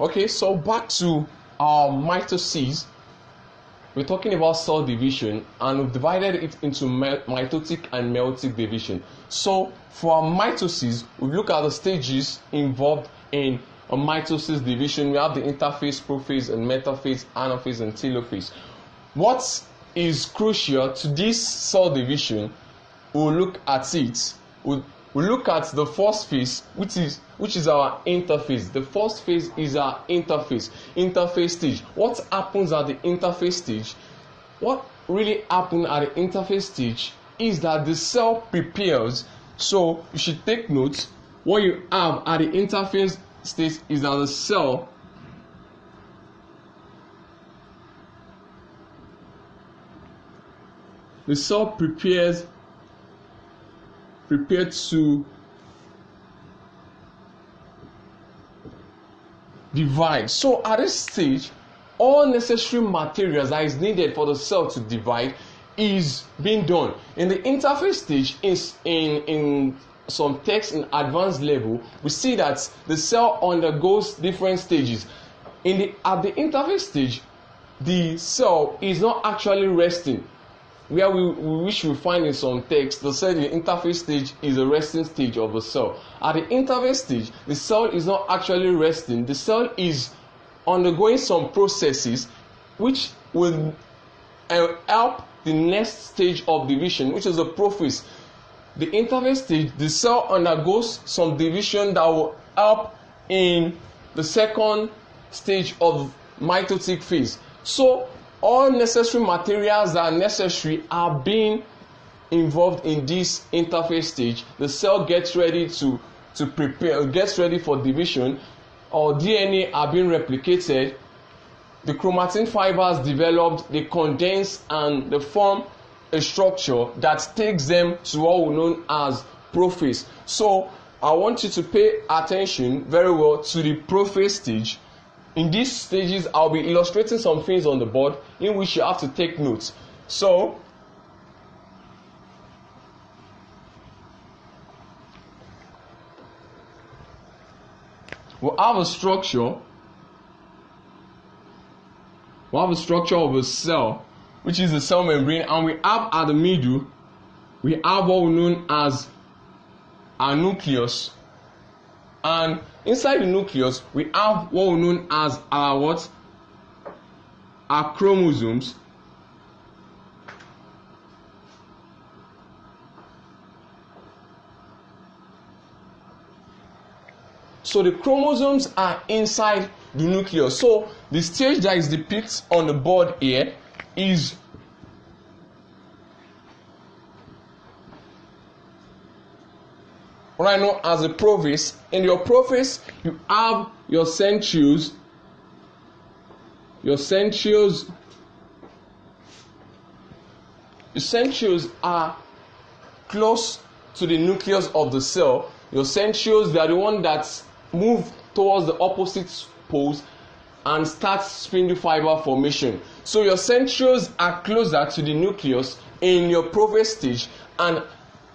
Okay, so back to our mitosis. We're talking about cell division, and we've divided it into mitotic and meiotic division. So for our mitosis, we look at the stages involved in a mitosis division. We have the interphase, prophase, and metaphase, anaphase, and telophase. What is crucial to this cell division? We'll look at it. We'll look at the first phase, which is our interphase. The first phase is our interphase stage. What happens at the interphase stage? What really happens at the interphase stage is that the cell prepares. So you should take note. What you have at the interphase stage is that the cell prepared to divide. So at this stage, all necessary materials that is needed for the cell to divide is being done. In the interphase stage, in some text in advanced level, we see that the cell undergoes different stages. At the interphase stage, the cell is not actually resting. Where which we find in some text, they say the interphase stage is a resting stage of the cell. At the interphase stage, the cell is not actually resting. The cell is undergoing some processes which will help the next stage of division, which is the prophase. The interphase stage, the cell undergoes some division that will help in the second stage of mitotic phase. So all necessary materials that are necessary are being involved in this interphase stage. The cell gets ready to prepare, gets ready for division, or DNA are being replicated. The chromatin fibers developed, they condense, and they form a structure that takes them to what we know as prophase. So I want you to pay attention very well to the prophase stage. In these stages, I'll be illustrating some things on the board in which you have to take notes. So, we'll have a structure. We'll have a structure of a cell, which is the cell membrane, and we have at the middle, we have what we know as a nucleus. And inside the nucleus, we have what we know as our chromosomes. So the chromosomes are inside the nucleus. So the stage that is depicted on the board here is what I know as a prophase. In your prophase, you have your centrioles. Your centrioles are close to the nucleus of the cell. Your centrioles, they are the one that move towards the opposite poles and start spindle fiber formation. So your centrioles are closer to the nucleus in your prophase stage, and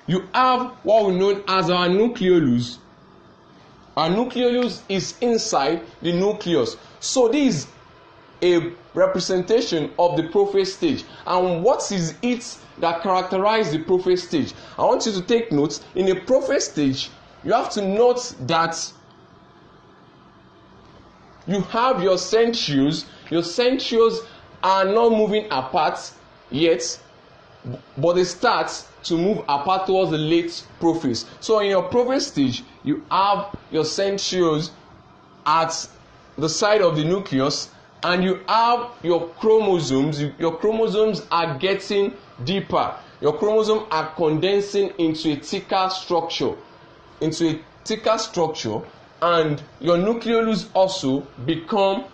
you have what we know as our nucleolus. Our nucleolus is inside the nucleus. So this is a representation of the prophase stage. And what is it that characterizes the prophase stage? I want you to take notes. In a prophase stage, you have to note that you have your centrioles. Your centrioles are not moving apart yet, but they start to move apart towards the late prophase. So in your prophase stage, you have your centrioles at the side of the nucleus, and you have your chromosomes. Your chromosomes are getting deeper. Your chromosomes are condensing into a thicker structure. And your nucleolus also become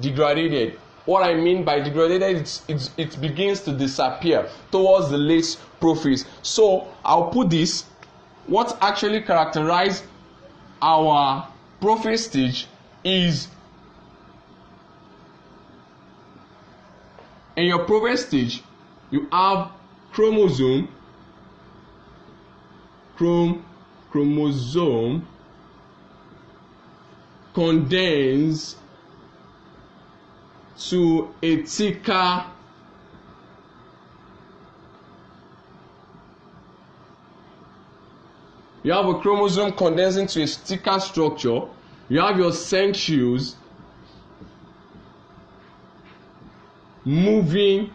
degraded. What I mean by degraded, it begins to disappear towards the late prophase. So I'll put this. What actually characterizes our prophase stage is, in your prophase stage, you have chromosome condense to a thicker you have a chromosome condensing to a thicker structure. You have your centrioles moving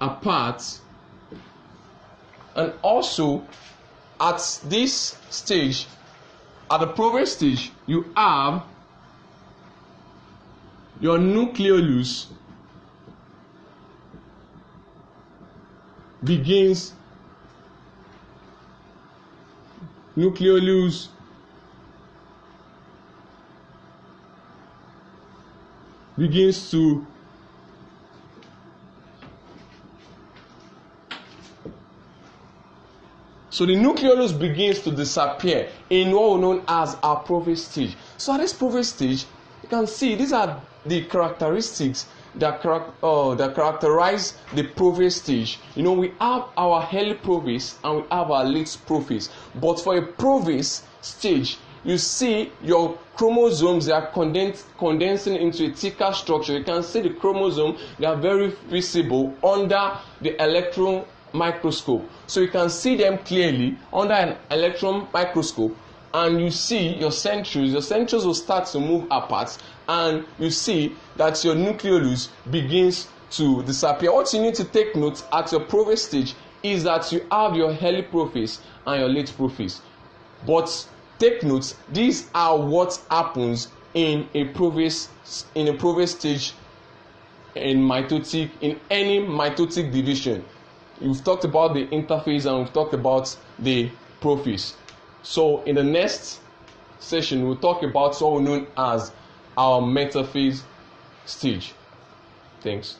apart, and also at this stage, at the prophase stage, you have your nucleolus begins to so the nucleolus begins to disappear in what we know as our prophase stage. So at this prophase stage, you can see these are the characteristics that characterize the prophase stage. You know, we have our early prophase and we have our late prophase. But for a prophase stage, you see your chromosomes, they are condensing into a thicker structure. You can see the chromosome, they are very visible under the electron microscope. So you can see them clearly under an electron microscope, and you see your centrioles. Your centrioles will start to move apart, and you see that your nucleolus begins to disappear. What you need to take note at your prophase stage is that you have your early prophase and your late prophase. But take note, these are what happens in a prophase stage in any mitotic division. We've talked about the interphase and we've talked about the prophase. So in the next session, we'll talk about what we know as our metaphase stage. Thanks.